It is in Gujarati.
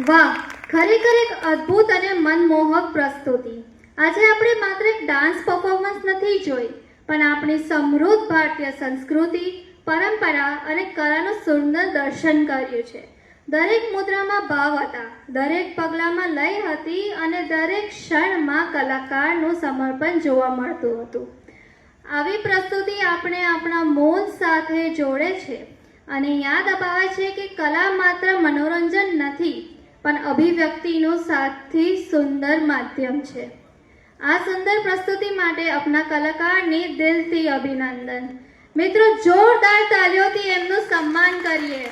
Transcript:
વાહ, ખરેખર એક અદ્ભુત અને મનમોહક પ્રસ્તુતિ. આજે આપણે માત્ર એક ડાન્સ પરફોર્મન્સ નથી જોઈ, પણ આપણી સમૃદ્ધ ભારતીય સંસ્કૃતિ, પરંપરા અને કલાનું સુંદર દર્શન કર્યું છે. દરેક મુદ્રામાં ભાવ હતા, દરેક પગલામાં લય હતી અને દરેક ક્ષણમાં કલાકારનું સમર્પણ જોવા મળતું હતું. આવી પ્રસ્તુતિ આપણે આપણા મૂળ સાથે જોડે છે અને યાદ અપાવે છે કે કલા માત્ર મનોરંજન નથી, પણ અભિવ્યક્તિનું સાથી સુંદર માધ્યમ છે. આ સુંદર પ્રસ્તુતિ માટે આપના કલાકારને દિલથી અભિનંદન. મિત્રો, જોરદાર તાળીઓથી એમનું સન્માન કરીએ.